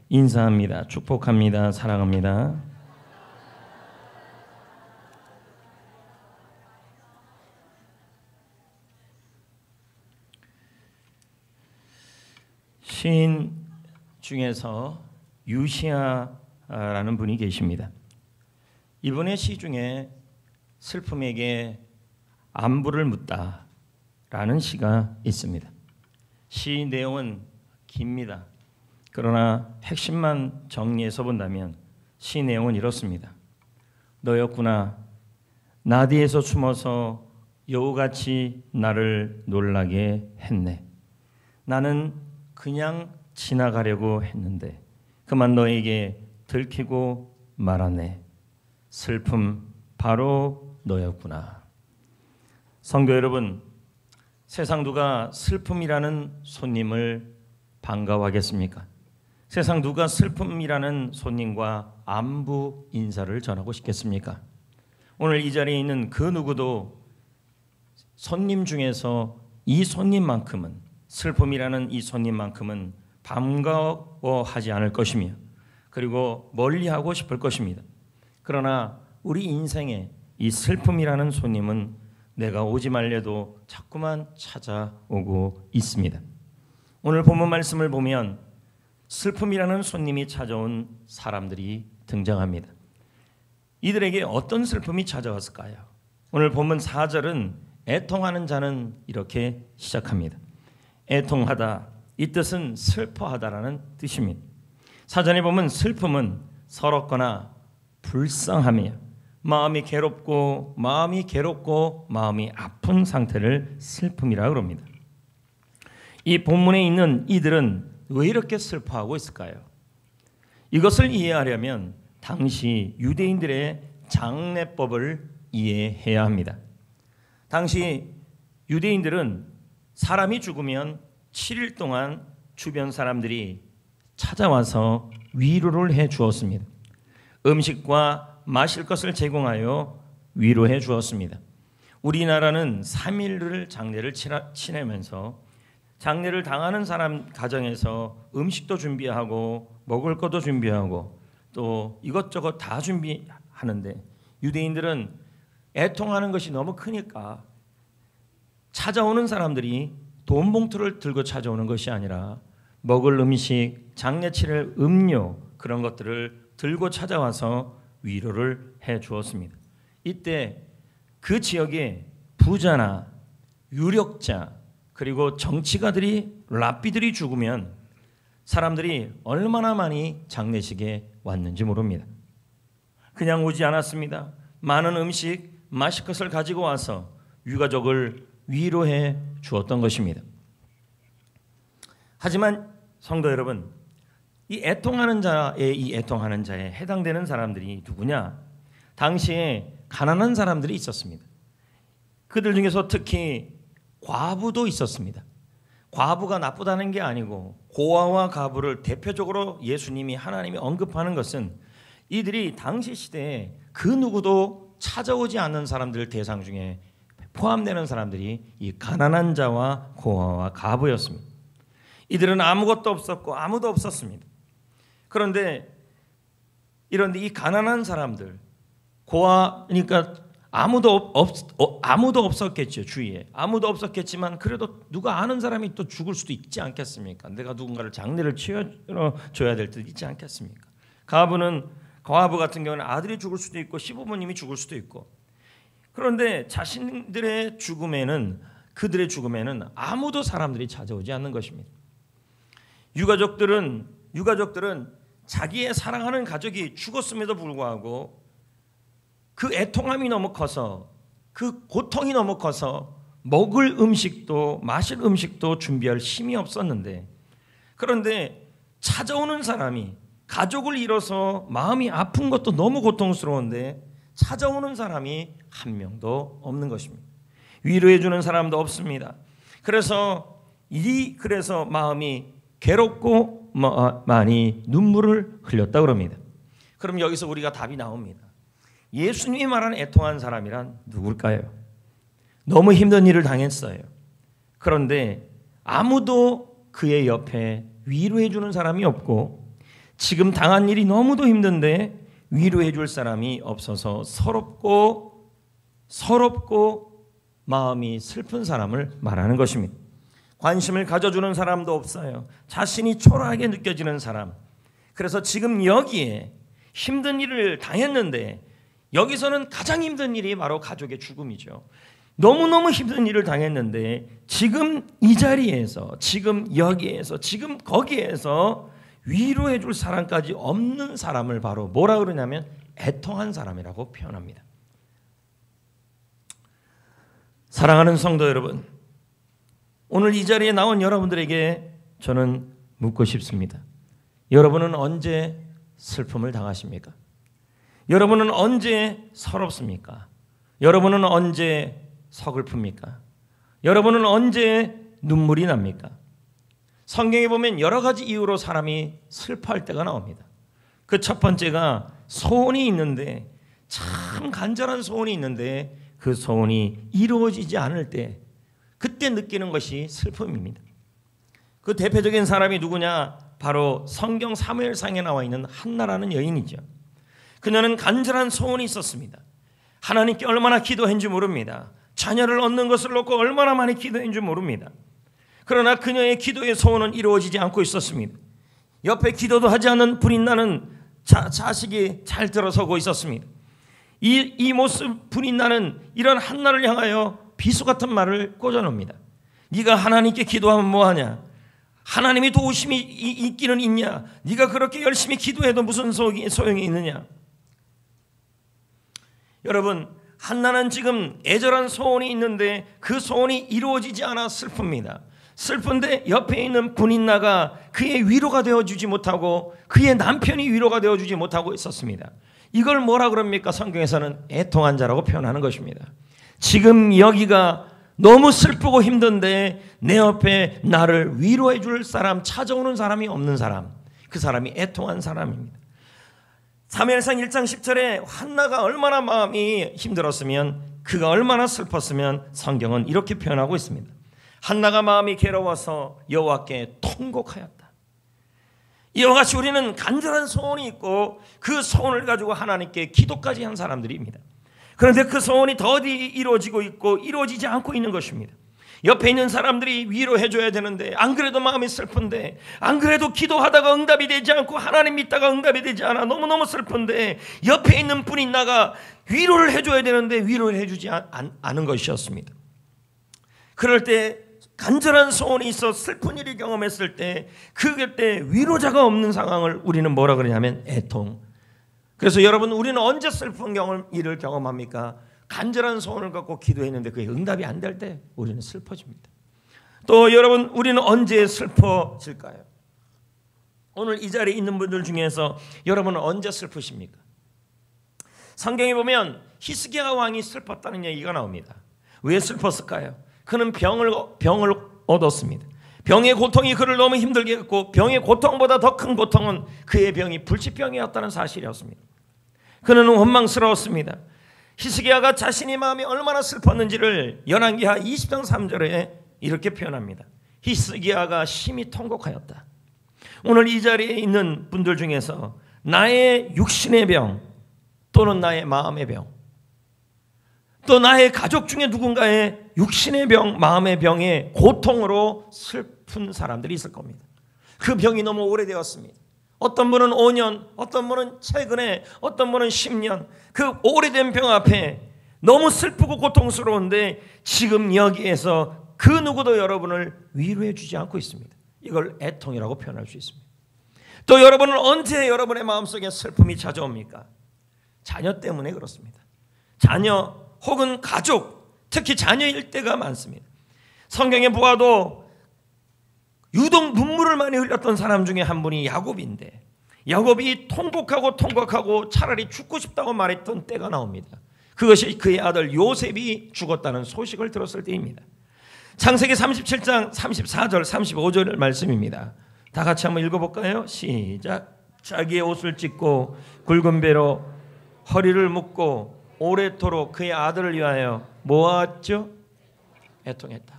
인사합니다. 축복합니다. 사랑합니다. 시인 중에서 유시아라는 분이 계십니다. 이분의 시 중에 슬픔에게 안부를 묻다라는 시가 있습니다. 시 내용은 깁니다. 그러나 핵심만 정리해서 본다면 시 내용은 이렇습니다. 너였구나. 나디에서 숨어서 여우같이 나를 놀라게 했네. 나는 그냥 지나가려고 했는데 그만 너에게 들키고 말았네. 슬픔 바로 너였구나. 성도 여러분, 세상 누가 슬픔이라는 손님을 반가워하겠습니까? 세상 누가 슬픔이라는 손님과 안부 인사를 전하고 싶겠습니까? 오늘 이 자리에 있는 그 누구도 손님 중에서 이 손님만큼은, 슬픔이라는 이 손님만큼은 반가워하지 않을 것이며 그리고 멀리하고 싶을 것입니다. 그러나 우리 인생에 이 슬픔이라는 손님은 내가 오지 말래도 자꾸만 찾아오고 있습니다. 오늘 본문 말씀을 보면 슬픔이라는 손님이 찾아온 사람들이 등장합니다. 이들에게 어떤 슬픔이 찾아왔을까요? 오늘 본문 4절은 애통하는 자는 이렇게 시작합니다. 애통하다, 이 뜻은 슬퍼하다라는 뜻입니다. 사전에 보면 슬픔은 서럽거나 불쌍하며 마음이 괴롭고 마음이 아픈 상태를 슬픔이라고 합니다. 이 본문에 있는 이들은 왜 이렇게 슬퍼하고 있을까요? 이것을 이해하려면 당시 유대인들의 장례법을 이해해야 합니다. 당시 유대인들은 사람이 죽으면 7일 동안 주변 사람들이 찾아와서 위로를 해 주었습니다. 음식과 마실 것을 제공하여 위로해 주었습니다. 우리나라는 3일을 장례를 치르면서 장례를 당하는 사람 가정에서 음식도 준비하고 먹을 것도 준비하고 또 이것저것 다 준비하는데 유대인들은 애통하는 것이 너무 크니까 찾아오는 사람들이 돈 봉투를 들고 찾아오는 것이 아니라 먹을 음식, 장례 치를 음료 그런 것들을 들고 찾아와서 위로를 해 주었습니다. 이때 그 지역에 부자나 유력자 그리고 정치가들이 랍비들이 죽으면 사람들이 얼마나 많이 장례식에 왔는지 모릅니다. 그냥 오지 않았습니다. 많은 음식, 마실 것을 가지고 와서 유가족을 위로해 주었던 것입니다. 하지만 성도 여러분, 이 애통하는 자에 해당되는 사람들이 누구냐? 당시에 가난한 사람들이 있었습니다. 그들 중에서 특히 과부도 있었습니다. 과부가 나쁘다는 게 아니고 고아와 과부를 대표적으로 예수님이 하나님이 언급하는 것은 이들이 당시 시대에 그 누구도 찾아오지 않는 사람들 대상 중에 포함되는 사람들이 이 가난한 자와 고아와 과부였습니다. 이들은 아무것도 없었고 아무도 없었습니다. 그런데 이 가난한 사람들, 고아니까 아무도 없었겠죠. 주위에 아무도 없었겠지만 그래도 누가 아는 사람이 또 죽을 수도 있지 않겠습니까? 내가 누군가를 장례를 치러줘야 될 듯 있지 않겠습니까? 과부 같은 경우는 아들이 죽을 수도 있고 시부모님이 죽을 수도 있고, 그런데 자신들의 죽음에는, 그들의 죽음에는 아무도 사람들이 찾아오지 않는 것입니다. 유가족들은 자기의 사랑하는 가족이 죽었음에도 불구하고 그 애통함이 너무 커서, 그 고통이 너무 커서 먹을 음식도 마실 음식도 준비할 힘이 없었는데, 그런데 찾아오는 사람이, 가족을 잃어서 마음이 아픈 것도 너무 고통스러운데 찾아오는 사람이 한 명도 없는 것입니다. 위로해 주는 사람도 없습니다. 그래서 마음이 괴롭고 많이 눈물을 흘렸다고 합니다. 그럼 여기서 우리가 답이 나옵니다. 예수님이 말하는 애통한 사람이란 누굴까요? 너무 힘든 일을 당했어요. 그런데 아무도 그의 옆에 위로해 주는 사람이 없고 지금 당한 일이 너무도 힘든데 위로해 줄 사람이 없어서 서럽고 마음이 슬픈 사람을 말하는 것입니다. 관심을 가져주는 사람도 없어요. 자신이 초라하게 느껴지는 사람. 그래서 지금 여기에 힘든 일을 당했는데 여기서는 가장 힘든 일이 바로 가족의 죽음이죠. 너무너무 힘든 일을 당했는데 지금 이 자리에서, 지금 여기에서, 지금 거기에서 위로해 줄 사람까지 없는 사람을 바로 뭐라 그러냐면 애통한 사람이라고 표현합니다. 사랑하는 성도 여러분, 오늘 이 자리에 나온 여러분들에게 저는 묻고 싶습니다. 여러분은 언제 슬픔을 당하십니까? 여러분은 언제 서럽습니까? 여러분은 언제 서글픕니까? 여러분은 언제 눈물이 납니까? 성경에 보면 여러 가지 이유로 사람이 슬퍼할 때가 나옵니다. 그 첫 번째가 소원이 있는데, 참 간절한 소원이 있는데 그 소원이 이루어지지 않을 때, 그때 느끼는 것이 슬픔입니다. 그 대표적인 사람이 누구냐? 바로 성경 사무엘상에 나와 있는 한나라는 여인이죠. 그녀는 간절한 소원이 있었습니다. 하나님께 얼마나 기도했는지 모릅니다. 자녀를 얻는 것을 놓고 얼마나 많이 기도했는지 모릅니다. 그러나 그녀의 기도의 소원은 이루어지지 않고 있었습니다. 옆에 기도도 하지 않는 불이 나는 자식이 잘 들어서고 있었습니다. 이 모습 불이 나는 이런 한나를 향하여 비수 같은 말을 꽂아놓습니다. 네가 하나님께 기도하면 뭐하냐? 하나님이 도우심이 있기는 있냐? 네가 그렇게 열심히 기도해도 무슨 소용이 있느냐? 여러분, 한나는 지금 애절한 소원이 있는데 그 소원이 이루어지지 않아 슬픕니다. 슬픈데 옆에 있는 분인나가 그의 위로가 되어주지 못하고 그의 남편이 위로가 되어주지 못하고 있었습니다. 이걸 뭐라 그럽니까? 성경에서는 애통한 자라고 표현하는 것입니다. 지금 여기가 너무 슬프고 힘든데 내 옆에 나를 위로해 줄 사람, 찾아오는 사람이 없는 사람, 그 사람이 애통한 사람입니다. 사무엘상 1장 10절에 한나가 얼마나 마음이 힘들었으면, 그가 얼마나 슬펐으면 성경은 이렇게 표현하고 있습니다. 한나가 마음이 괴로워서 여호와께 통곡하였다. 이와 같이 우리는 간절한 소원이 있고 그 소원을 가지고 하나님께 기도까지 한 사람들입니다. 그런데 그 소원이 더디 이루어지고 있고 이루어지지 않고 있는 것입니다. 옆에 있는 사람들이 위로해 줘야 되는데, 안 그래도 마음이 슬픈데, 안 그래도 기도하다가 응답이 되지 않고 하나님 믿다가 응답이 되지 않아 너무너무 슬픈데 옆에 있는 분이 나가 위로를 해줘야 되는데 위로를 해주지 않은 것이었습니다. 그럴 때 간절한 소원이 있어 슬픈 일을 경험했을 때 그때 위로자가 없는 상황을 우리는 뭐라 그러냐면 애통. 그래서 여러분, 우리는 언제 슬픈 일을 경험합니까? 간절한 소원을 갖고 기도했는데 그게 응답이 안 될 때 우리는 슬퍼집니다. 또 여러분, 우리는 언제 슬퍼질까요? 오늘 이 자리에 있는 분들 중에서 여러분은 언제 슬프십니까? 성경에 보면 히스기야 왕이 슬펐다는 얘기가 나옵니다. 왜 슬펐을까요? 그는 병을 얻었습니다. 병의 고통이 그를 너무 힘들게 했고, 병의 고통보다 더 큰 고통은 그의 병이 불치병이었다는 사실이었습니다. 그는 원망스러웠습니다. 히스기야가 자신의 마음이 얼마나 슬펐는지를 열왕기하 20장 3절에 이렇게 표현합니다. 히스기야가 심히 통곡하였다. 오늘 이 자리에 있는 분들 중에서 나의 육신의 병, 또는 나의 마음의 병, 또 나의 가족 중에 누군가의 육신의 병, 마음의 병의 고통으로 슬픈 사람들이 있을 겁니다. 그 병이 너무 오래되었습니다. 어떤 분은 5년, 어떤 분은 최근에, 어떤 분은 10년, 그 오래된 병 앞에 너무 슬프고 고통스러운데 지금 여기에서 그 누구도 여러분을 위로해 주지 않고 있습니다. 이걸 애통이라고 표현할 수 있습니다. 또 여러분은 언제 여러분의 마음속에 슬픔이 찾아옵니까? 자녀 때문에 그렇습니다. 자녀 혹은 가족, 특히 자녀일 때가 많습니다. 성경에 보아도 유독 눈물을 많이 흘렸던 사람 중에 한 분이 야곱인데, 야곱이 통곡하고 차라리 죽고 싶다고 말했던 때가 나옵니다. 그것이 그의 아들 요셉이 죽었다는 소식을 들었을 때입니다. 창세기 37장 34절 35절 말씀입니다. 다 같이 한번 읽어볼까요? 시작. 자기의 옷을 찢고 굵은 배로 허리를 묶고 오래도록 그의 아들을 위하여 모았죠? 애통했다.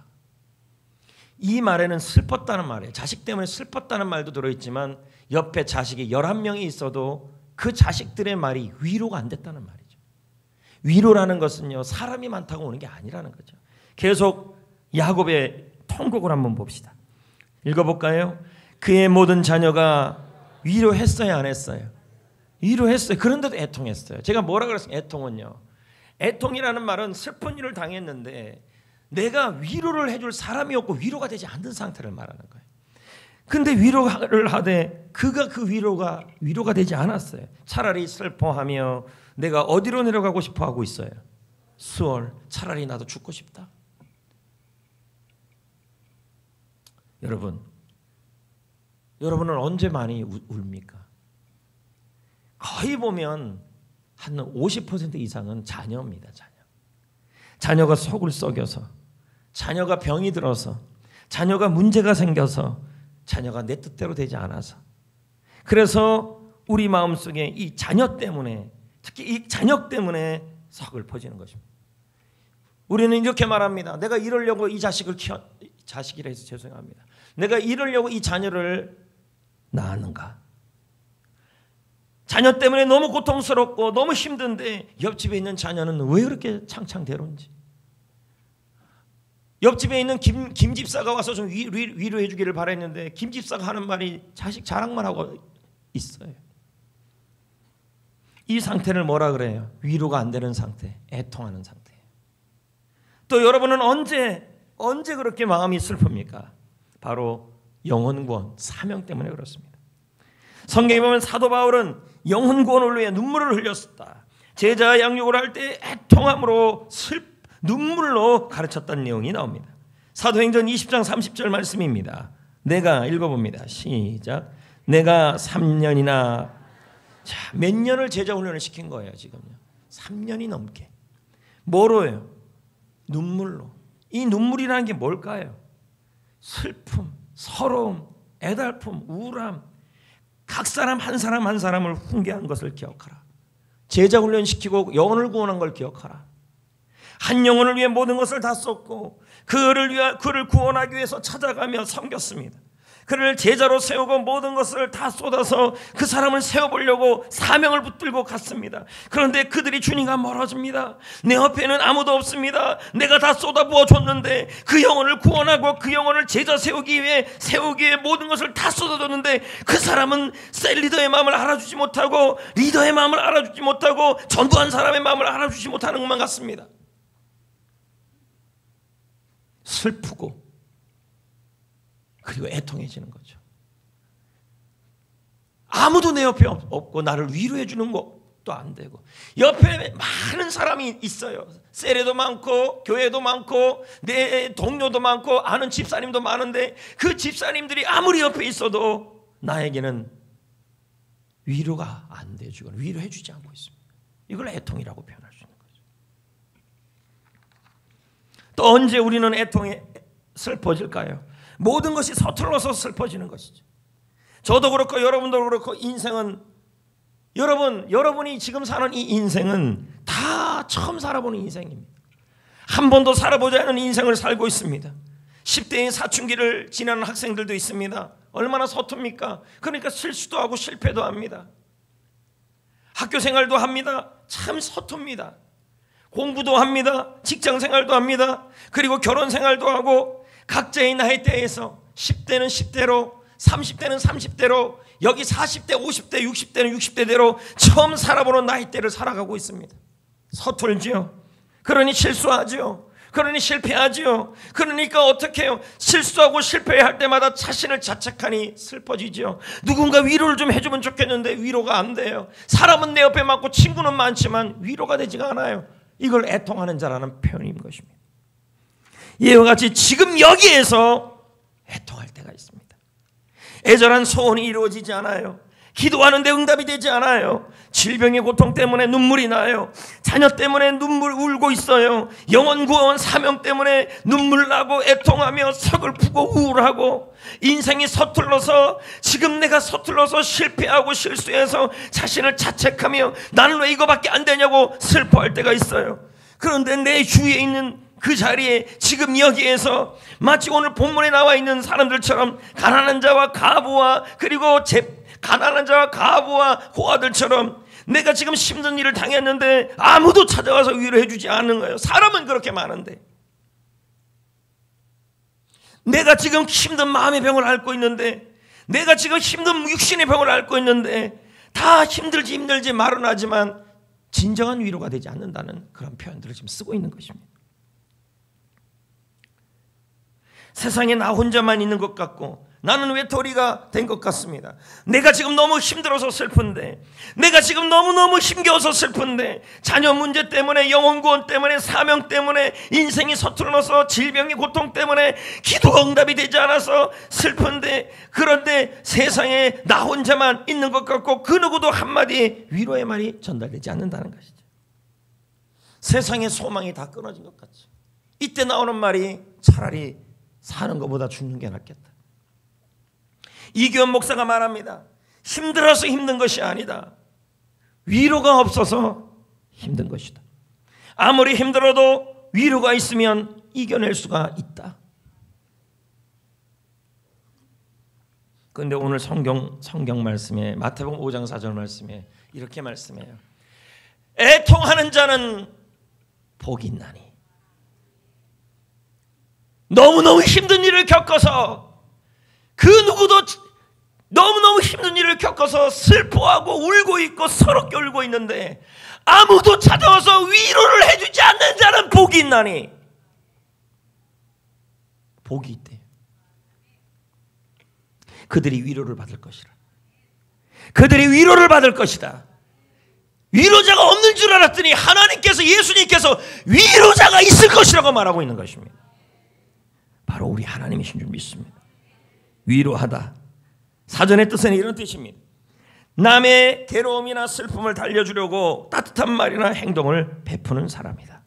이 말에는 슬펐다는 말이에요. 자식 때문에 슬펐다는 말도 들어있지만 옆에 자식이 11명이 있어도 그 자식들의 말이 위로가 안 됐다는 말이죠. 위로라는 것은요, 사람이 많다고 오는 게 아니라는 거죠. 계속 야곱의 통곡을 한번 봅시다. 읽어볼까요? 그의 모든 자녀가 위로했어요, 안 했어요? 위로했어요. 그런데도 애통했어요. 제가 뭐라 그랬어요? 애통은요, 애통이라는 말은 슬픈 일을 당했는데 내가 위로를 해줄 사람이 없고 위로가 되지 않는 상태를 말하는 거예요. 근데 위로를 하되 그가 그 위로가 되지 않았어요. 차라리 슬퍼하며 내가 어디로 내려가고 싶어 하고 있어요? 수월. 차라리 나도 죽고 싶다. 여러분은 언제 많이 울입니까? 거의 보면 한 50% 이상은 자녀입니다. 자녀가 속을 썩여서, 자녀가 병이 들어서, 자녀가 문제가 생겨서, 자녀가 내 뜻대로 되지 않아서, 그래서 우리 마음속에 이 자녀 때문에, 특히 이 자녀 때문에 서글퍼지는 것입니다. 우리는 이렇게 말합니다. 내가 이러려고 이 자식이라 해서 죄송합니다. 내가 이러려고 이 자녀를 낳았는가? 자녀 때문에 너무 고통스럽고 너무 힘든데 옆집에 있는 자녀는 왜 그렇게 창창대로인지. 옆집에 있는 김 집사가 와서 좀 위로해 주기를 바랬는데 김 집사가 하는 말이 자식 자랑만 하고 있어요. 이 상태를 뭐라 그래요? 위로가 안 되는 상태, 애통하는 상태예요. 또 여러분은 언제 그렇게 마음이 슬픕니까? 바로 영혼구원, 사명 때문에 그렇습니다. 성경에 보면 사도 바울은 영혼구원을 위해 눈물을 흘렸다. 제자 양육을 할 때 애통함으로 눈물로 가르쳤다는 내용이 나옵니다. 사도행전 20장 30절 말씀입니다. 내가 읽어봅니다. 시작. 내가 3년이나, 몇 년을 제자 훈련을 시킨 거예요 지금요. 3년이 넘게. 뭐로요? 눈물로. 이 눈물이라는 게 뭘까요? 슬픔, 서러움, 애달픔, 우울함. 각 사람 한 사람을 훈계한 것을 기억하라. 제자 훈련시키고 영혼을 구원한 걸 기억하라. 한 영혼을 위해 모든 것을 다 썼고 그를 구원하기 위해서 찾아가며 섬겼습니다. 그를 제자로 세우고 모든 것을 다 쏟아서 그 사람을 세워보려고 사명을 붙들고 갔습니다. 그런데 그들이 주님과 멀어집니다. 내 옆에는 아무도 없습니다. 내가 다 쏟아부어 줬는데 그 영혼을 구원하고 그 영혼을 제자 세우기 위해 모든 것을 다 쏟아줬는데 그 사람은 셀 리더의 마음을 알아주지 못하고 리더의 마음을 알아주지 못하고 전도한 사람의 마음을 알아주지 못하는 것만 같습니다. 슬프고 그리고 애통해지는 거죠. 아무도 내 옆에 없고 나를 위로해 주는 것도 안 되고 옆에 많은 사람이 있어요. 셀에도 많고 교회도 많고 내 동료도 많고 아는 집사님도 많은데 그 집사님들이 아무리 옆에 있어도 나에게는 위로가 안 돼주거나 위로해 주지 않고 있습니다. 이걸 애통이라고 표현할 수 있는 거죠. 또 언제 우리는 애통에 슬퍼질까요? 모든 것이 서툴러서 슬퍼지는 것이죠. 저도 그렇고 여러분도 그렇고 인생은 여러분이 지금 사는 이 인생은 다 처음 살아보는 인생입니다. 한 번도 살아보지 않은 인생을 살고 있습니다. 10대의 사춘기를 지나는 학생들도 있습니다. 얼마나 서툽니까? 그러니까 실수도 하고 실패도 합니다. 학교 생활도 합니다. 참 서툽니다. 공부도 합니다. 직장 생활도 합니다. 그리고 결혼 생활도 하고 각자의 나이대에서 10대는 10대로 30대는 30대로 여기 40대 50대 60대는 60대대로 처음 살아보는 나이대를 살아가고 있습니다. 서툴지요. 그러니 실수하지요. 그러니 실패하지요. 그러니까 어떻게 해요? 실수하고 실패할 때마다 자신을 자책하니 슬퍼지지요. 누군가 위로를 좀 해주면 좋겠는데 위로가 안 돼요. 사람은 내 옆에 많고 친구는 많지만 위로가 되지가 않아요. 이걸 애통하는 자라는 표현인 것입니다. 이와 같이 지금 여기에서 애통할 때가 있습니다. 애절한 소원이 이루어지지 않아요. 기도하는데 응답이 되지 않아요. 질병의 고통 때문에 눈물이 나요. 자녀 때문에 눈물 울고 있어요. 영혼 구원 사명 때문에 눈물 나고 애통하며 서글프고 우울하고 인생이 서툴러서 지금 내가 서툴러서 실패하고 실수해서 자신을 자책하며 나는 왜 이거밖에 안 되냐고 슬퍼할 때가 있어요. 그런데 내 주위에 있는 그 자리에 지금 여기에서 마치 오늘 본문에 나와 있는 사람들처럼 가난한 자와 과부와 그리고 가난한 자와 과부와 고아들처럼 내가 지금 힘든 일을 당했는데 아무도 찾아와서 위로해 주지 않는 거예요. 사람은 그렇게 많은데. 내가 지금 힘든 마음의 병을 앓고 있는데, 내가 지금 힘든 육신의 병을 앓고 있는데 다 힘들지 말은 하지만 진정한 위로가 되지 않는다는 그런 표현들을 지금 쓰고 있는 것입니다. 세상에 나 혼자만 있는 것 같고 나는 외톨이가 된 것 같습니다. 내가 지금 너무 힘들어서 슬픈데, 내가 지금 너무너무 힘겨워서 슬픈데, 자녀 문제 때문에, 영혼 구원 때문에, 사명 때문에, 인생이 서툴러서 질병의 고통 때문에 기도가 응답이 되지 않아서 슬픈데, 그런데 세상에 나 혼자만 있는 것 같고 그 누구도 한마디 위로의 말이 전달되지 않는다는 것이죠. 세상의 소망이 다 끊어진 것 같죠. 이때 나오는 말이 차라리 사는 것보다 죽는 게 낫겠다. 이규원 목사가 말합니다. 힘들어서 힘든 것이 아니다. 위로가 없어서 힘든 것이다. 아무리 힘들어도 위로가 있으면 이겨낼 수가 있다. 그런데 오늘 성경 말씀에, 마태복음 5장 4절 말씀에 이렇게 말씀해요. 애통하는 자는 복이 있나니. 너무너무 힘든 일을 겪어서, 그 누구도 너무너무 힘든 일을 겪어서 슬퍼하고 울고 있고 서럽게 울고 있는데 아무도 찾아와서 위로를 해주지 않는 자는 복이 있나니. 복이 있대요. 그들이 위로를 받을 것이라. 그들이 위로를 받을 것이다. 위로자가 없는 줄 알았더니 하나님께서, 예수님께서 위로자가 있을 것이라고 말하고 있는 것입니다. 바로 우리 하나님이신 줄 믿습니다. 위로하다, 사전의 뜻은 이런 뜻입니다. 남의 괴로움이나 슬픔을 달래주려고 따뜻한 말이나 행동을 베푸는 사람이다.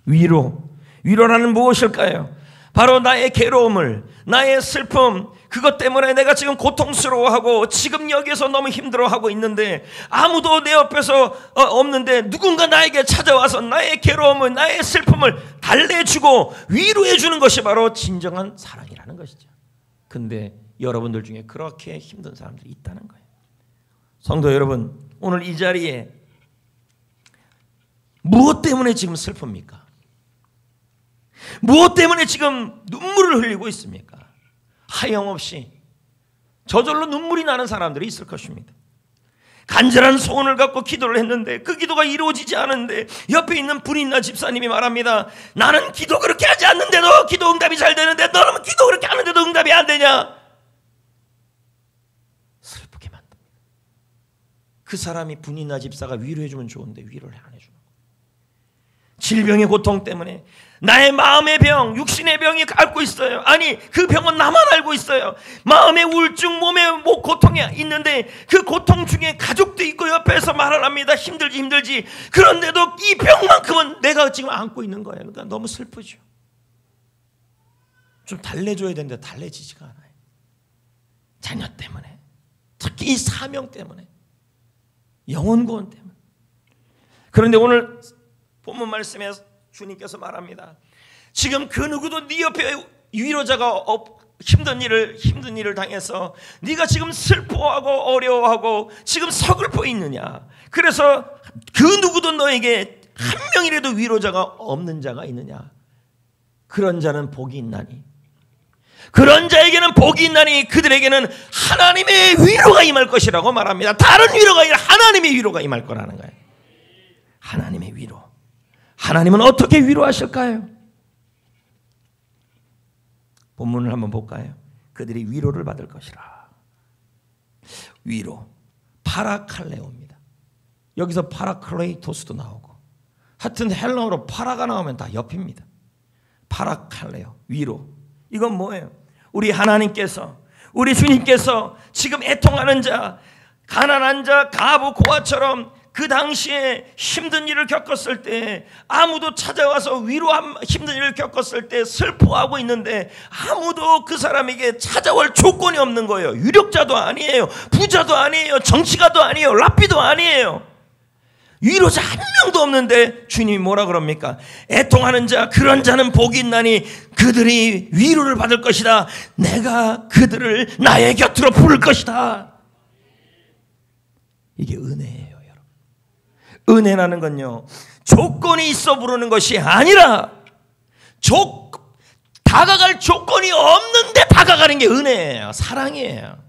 위로라는 무엇일까요? 바로 나의 괴로움을, 나의 슬픔, 그것 때문에 내가 지금 고통스러워하고 지금 여기서 너무 힘들어하고 있는데 아무도 내 옆에서 없는데 누군가 나에게 찾아와서 나의 괴로움을, 나의 슬픔을 달래주고 위로해주는 것이 바로 진정한 사랑이라는 것이죠. 근데 여러분들 중에 그렇게 힘든 사람들이 있다는 거예요. 성도 여러분, 오늘 이 자리에 무엇 때문에 지금 슬픕니까? 무엇 때문에 지금 눈물을 흘리고 있습니까? 하염없이 저절로 눈물이 나는 사람들이 있을 것입니다. 간절한 소원을 갖고 기도를 했는데 그 기도가 이루어지지 않은데 옆에 있는 분인나 집사님이 말합니다. 나는 기도 그렇게 하지 않는데도 기도 응답이 잘 되는데 너는 기도 그렇게 하는데도 응답이 안 되냐? 슬프게 만듭니다. 그 사람이 분인나 집사가 위로해주면 좋은데 위로를 안 해주는 거예요. 질병의 고통 때문에 나의 마음의 병, 육신의 병이 앓고 있어요. 아니, 그 병은 나만 알고 있어요. 마음의 우울증, 몸의 고통이 있는데 그 고통 중에 가족도 있고 옆에서 말을 합니다. 힘들지. 그런데도 이 병만큼은 내가 지금 안고 있는 거예요. 그러니까 너무 슬프죠. 좀 달래줘야 되는데 달래지지가 않아요. 자녀 때문에, 특히 이 사명 때문에, 영혼 구원 때문에. 그런데 오늘 본문 말씀에 주님께서 말합니다. 지금 그 누구도 네 옆에 위로자가 힘든 일을 당해서 네가 지금 슬퍼하고 어려워하고 지금 서글퍼 있느냐? 그래서 그 누구도 너에게 한 명이라도 위로자가 없는 자가 있느냐? 그런 자는 복이 있나니. 그런 자에게는 복이 있나니 그들에게는 하나님의 위로가 임할 것이라고 말합니다. 다른 위로가 아니라 하나님의 위로가 임할 거라는 거예요. 하나님의 위로. 하나님은 어떻게 위로하실까요? 본문을 한번 볼까요? 그들이 위로를 받을 것이라. 위로, 파라칼레오입니다. 여기서 파라클레이토스도 나오고, 하여튼 헬라어로 파라가 나오면 다 옆입니다. 파라칼레오, 위로. 이건 뭐예요? 우리 하나님께서, 우리 주님께서 지금 애통하는 자, 가난한 자, 과부, 고아처럼 그 당시에 힘든 일을 겪었을 때 아무도 찾아와서 힘든 일을 겪었을 때 슬퍼하고 있는데 아무도 그 사람에게 찾아올 조건이 없는 거예요. 유력자도 아니에요. 부자도 아니에요. 정치가도 아니에요. 랍비도 아니에요. 위로자 한 명도 없는데 주님이 뭐라 그럽니까? 애통하는 자, 그런 자는 복이 있나니 그들이 위로를 받을 것이다. 내가 그들을 나의 곁으로 부를 것이다. 이게 은혜예요, 여러분. 은혜라는 건요, 조건이 있어 부르는 것이 아니라 다가갈 조건이 없는데 다가가는 게 은혜예요. 사랑이에요.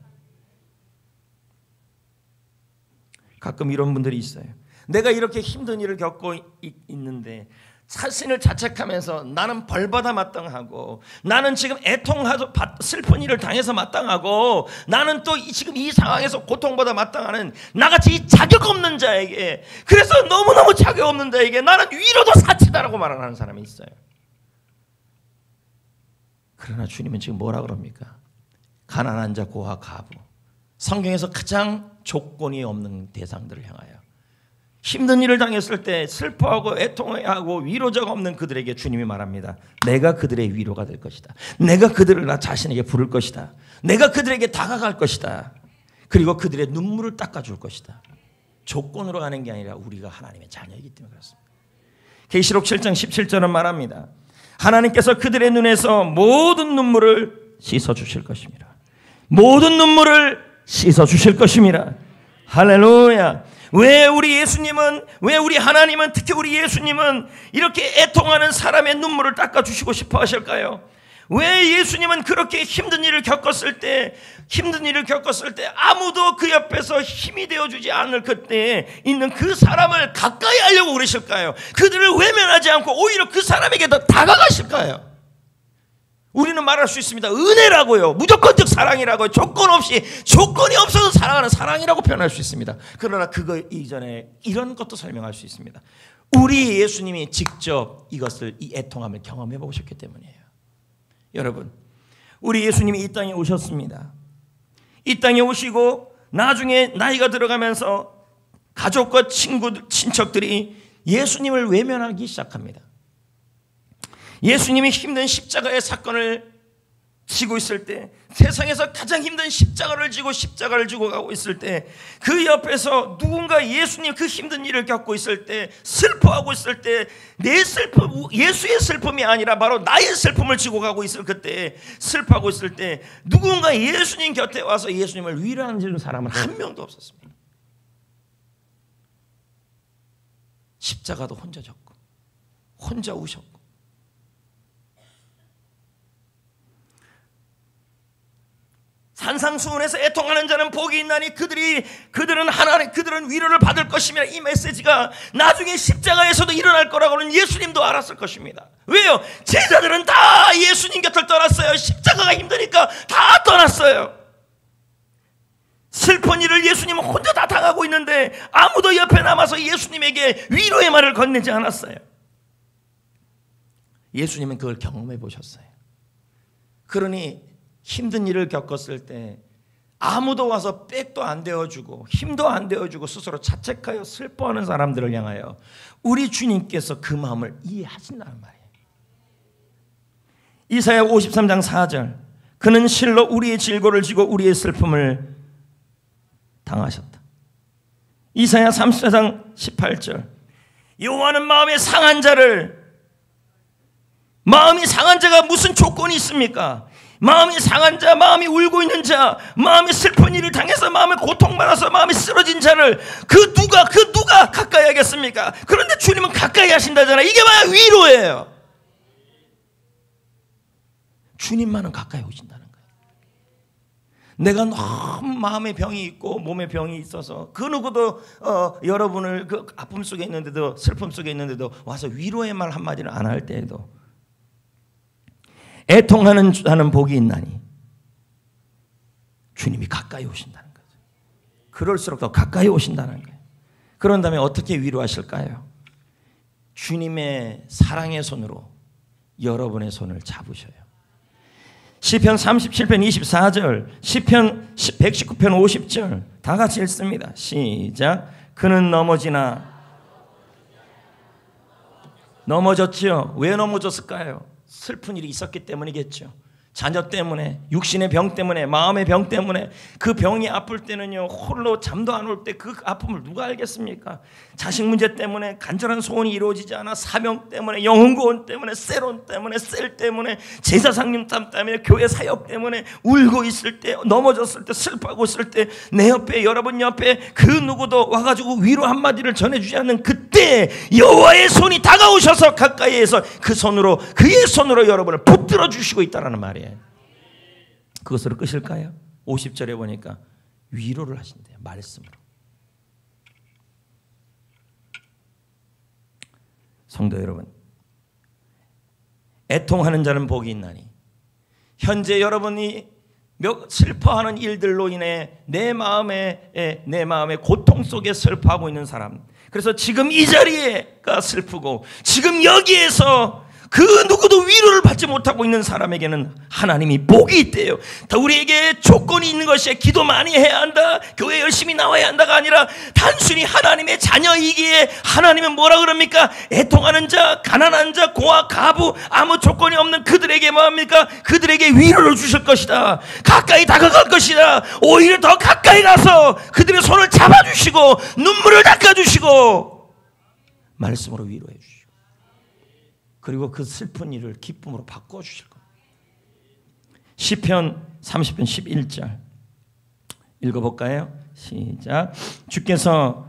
가끔 이런 분들이 있어요. 내가 이렇게 힘든 일을 겪고 있는데 자신을 자책하면서 나는 벌받아 마땅하고, 나는 지금 애통하고 슬픈 일을 당해서 마땅하고, 나는 또 지금 이 상황에서 고통받아 마땅하는 나같이 자격 없는 자에게, 그래서 너무너무 자격 없는 자에게 나는 위로도 사치다라고 말하는 사람이 있어요. 그러나 주님은 지금 뭐라 그럽니까? 가난한 자, 고아, 과부, 성경에서 가장 조건이 없는 대상들을 향하여 힘든 일을 당했을 때 슬퍼하고 애통하고 위로자가 없는 그들에게 주님이 말합니다. 내가 그들의 위로가 될 것이다. 내가 그들을 나 자신에게 부를 것이다. 내가 그들에게 다가갈 것이다. 그리고 그들의 눈물을 닦아줄 것이다. 조건으로 가는 게 아니라 우리가 하나님의 자녀이기 때문에 그렇습니다. 계시록 7장 17절은 말합니다. 하나님께서 그들의 눈에서 모든 눈물을 씻어주실 것입니다. 모든 눈물을 씻어주실 것입니다. 할렐루야. 왜 우리 예수님은, 왜 우리 하나님은, 특히 우리 예수님은 이렇게 애통하는 사람의 눈물을 닦아주시고 싶어 하실까요? 왜 예수님은 그렇게 힘든 일을 겪었을 때 아무도 그 옆에서 힘이 되어주지 않을 그때에 있는 그 사람을 가까이 하려고 그러실까요? 그들을 외면하지 않고 오히려 그 사람에게 더 다가가실까요? 우리는 말할 수 있습니다. 은혜라고요. 무조건적 사랑이라고요. 조건이 없어서 사랑하는 사랑이라고 표현할 수 있습니다. 그러나 그거 이전에 이런 것도 설명할 수 있습니다. 우리 예수님이 직접 이 애통함을 경험해 보셨기 때문이에요. 여러분, 우리 예수님이 이 땅에 오셨습니다. 이 땅에 오시고 나중에 나이가 들어가면서 가족과 친척들이 예수님을 외면하기 시작합니다. 예수님이 힘든 십자가의 사건을 지고 있을 때, 세상에서 가장 힘든 십자가를 지고 가고 있을 때, 그 옆에서 누군가 예수님 그 힘든 일을 겪고 있을 때, 슬퍼하고 있을 때, 예수의 슬픔이 아니라 바로 나의 슬픔을 지고 가고 있을 그때, 슬퍼하고 있을 때 누군가 예수님 곁에 와서 예수님을 위로하는 사람은 한 명도 없었습니다. 십자가도 혼자 졌고 혼자 우셨고, 산상수훈에서 애통하는 자는 복이 있나니 그들은 위로를 받을 것이며, 이 메시지가 나중에 십자가에서도 일어날 거라고는 예수님도 알았을 것입니다. 왜요? 제자들은 다 예수님 곁을 떠났어요. 십자가가 힘드니까 다 떠났어요. 슬픈 일을 예수님은 혼자 다 당하고 있는데 아무도 옆에 남아서 예수님에게 위로의 말을 건네지 않았어요. 예수님은 그걸 경험해 보셨어요. 그러니 힘든 일을 겪었을 때 아무도 와서 백도 안 되어주고 힘도 안 되어주고 스스로 자책하여 슬퍼하는 사람들을 향하여 우리 주님께서 그 마음을 이해하신다는 말이에요. 이사야 53장 4절, 그는 실로 우리의 질고를 지고 우리의 슬픔을 당하셨다. 이사야 34장 18절, 여호와는 마음이 상한 자가 무슨 조건이 있습니까? 마음이 상한 자, 마음이 울고 있는 자, 마음이 슬픈 일을 당해서 마음에 고통받아서 마음이 쓰러진 자를 그 누가 가까이 하겠습니까? 그런데 주님은 가까이 하신다잖아요. 이게 바로 위로예요. 주님만은 가까이 오신다는 거예요. 내가 너무 마음에 병이 있고 몸에 병이 있어서 그 누구도 여러분을 그 아픔 속에 있는데도, 슬픔 속에 있는데도 와서 위로의 말 한마디를 안 할 때에도 애통하는 자는 복이 있나니 주님이 가까이 오신다는 거죠. 그럴수록 더 가까이 오신다는 거예요. 그런 다음에 어떻게 위로하실까요? 주님의 사랑의 손으로 여러분의 손을 잡으셔요. 시편 37편 24절, 시편 119편 50절 다 같이 읽습니다. 시작. 그는 넘어졌지요. 왜 넘어졌을까요? 슬픈 일이 있었기 때문이겠죠. 자녀 때문에, 육신의 병 때문에, 마음의 병 때문에, 그 병이 아플 때는요 홀로 잠도 안 올 때 그 아픔을 누가 알겠습니까? 자식 문제 때문에 간절한 소원이 이루어지지 않아, 사명 때문에, 영혼구원 때문에, 세론 때문에, 셀 때문에, 제사 상림땀 때문에, 교회 사역 때문에 울고 있을 때, 넘어졌을 때, 슬퍼하고 있을 때, 내 옆에, 여러분 옆에 그 누구도 와가지고 위로 한마디를 전해주지 않는 그때 여호와의 손이 다가오셔서 가까이에서 그 손으로, 그의 손으로 여러분을 붙들어 주시고 있다는 말이에요. 그것으로 끝일까요? 50절에 보니까 위로를 하신대요. 말씀으로. 성도 여러분, 애통하는 자는 복이 있나니, 현재 여러분이 슬퍼하는 일들로 인해 내 마음의 고통 속에 슬퍼하고 있는 사람, 그래서 지금 이 자리에가 슬프고 지금 여기에서 그 누구도 위로를 받지 못하고 있는 사람에게는 하나님이 복이 있대요. 우리에게 조건이 있는 것이 기도 많이 해야 한다, 교회 열심히 나와야 한다가 아니라 단순히 하나님의 자녀이기에 하나님은 뭐라 그럽니까? 애통하는 자, 가난한 자, 고아, 가부, 아무 조건이 없는 그들에게 뭐합니까? 그들에게 위로를 주실 것이다. 가까이 다가갈 것이다. 오히려 더 가까이 가서 그들의 손을 잡아주시고 눈물을 닦아주시고 말씀으로 위로해 주시고, 그리고 그 슬픈 일을 기쁨으로 바꿔주실 겁니다. 시편 30편 11절 읽어볼까요? 시작. 주께서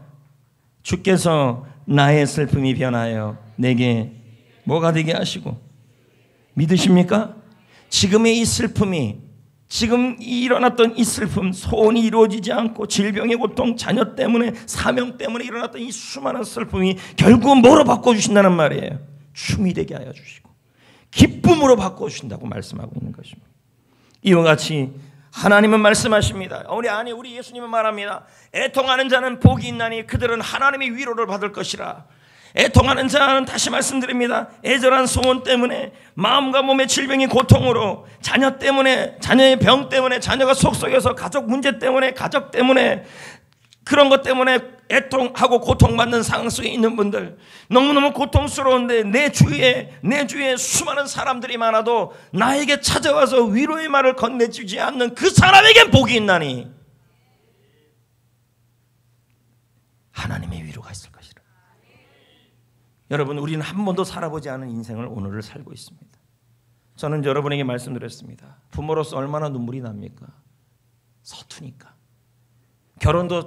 나의 슬픔이 변하여 내게 뭐가 되게 하시고, 믿으십니까? 지금의 이 슬픔이, 지금 일어났던 이 슬픔, 소원이 이루어지지 않고 질병의 고통, 자녀 때문에, 사명 때문에 일어났던 이 수많은 슬픔이 결국은 뭐로 바꿔주신다는 말이에요? 춤이 되게 하여 주시고 기쁨으로 바꿔주신다고 말씀하고 있는 것입니다. 이와 같이 하나님은 말씀하십니다. 우리 예수님은 말합니다. 애통하는 자는 복이 있나니 그들은 하나님의 위로를 받을 것이라. 애통하는 자는, 다시 말씀드립니다, 애절한 소원 때문에, 마음과 몸의 질병의 고통으로, 자녀 때문에, 자녀의 병 때문에, 자녀가 속속여서 가족 문제 때문에, 가족 때문에, 그런 것 때문에 애통하고 고통받는 상황 속에 있는 분들, 너무너무 고통스러운데 내 주위에 수많은 사람들이 많아도 나에게 찾아와서 위로의 말을 건네주지 않는 그 사람에겐 복이 있나니 하나님의 위로가 있을 것이라. 여러분, 우리는 한 번도 살아보지 않은 인생을 오늘을 살고 있습니다. 저는 여러분에게 말씀드렸습니다. 부모로서 얼마나 눈물이 납니까? 서투니까. 결혼도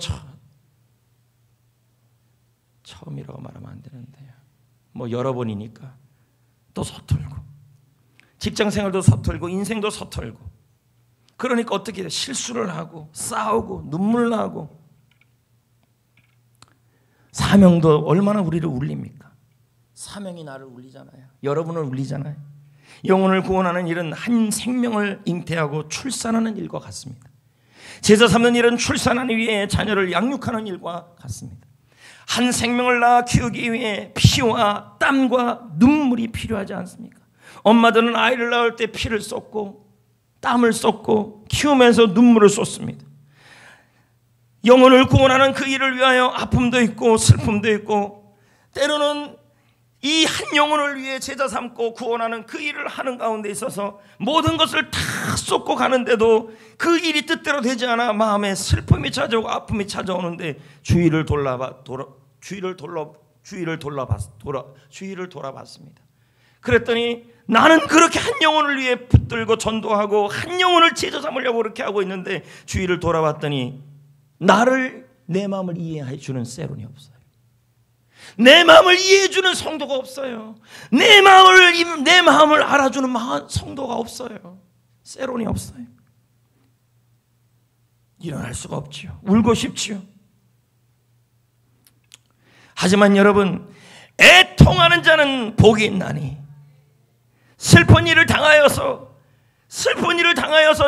처음이라고 말하면 안 되는데요. 여러 번이니까 또 서툴고, 직장생활도 서툴고, 인생도 서툴고, 그러니까 어떻게 돼? 실수를 하고, 싸우고, 눈물 나고. 사명도 얼마나 우리를 울립니까? 사명이 나를 울리잖아요. 여러분을 울리잖아요. 영혼을 구원하는 일은 한 생명을 잉태하고 출산하는 일과 같습니다. 제자 삼는 일은 출산하기 위해 자녀를 양육하는 일과 같습니다. 한 생명을 낳아 키우기 위해 피와 땀과 눈물이 필요하지 않습니까? 엄마들은 아이를 낳을 때 피를 쏟고 땀을 쏟고 키우면서 눈물을 쏟습니다. 영혼을 구원하는 그 일을 위하여 아픔도 있고 슬픔도 있고, 때로는 이 한 영혼을 위해 제자 삼고 구원하는 그 일을 하는 가운데 있어서 모든 것을 다 쏟고 가는데도 그 일이 뜻대로 되지 않아 마음에 슬픔이 찾아오고 아픔이 찾아오는데 주위를 돌아봤습니다. 그랬더니 나는 그렇게 한 영혼을 위해 붙들고 전도하고 한 영혼을 제자 삼으려고 그렇게 하고 있는데, 주위를 돌아봤더니 내 마음을 이해해 주는 세론이 없어요. 내 마음을 이해해 주는 성도가 없어요. 내 마음을 알아주는 성도가 없어요. 세론이 없어요. 일어날 수가 없지요. 울고 싶지요. 하지만 여러분, 애통하는 자는 복이 있나니, 슬픈 일을 당하여서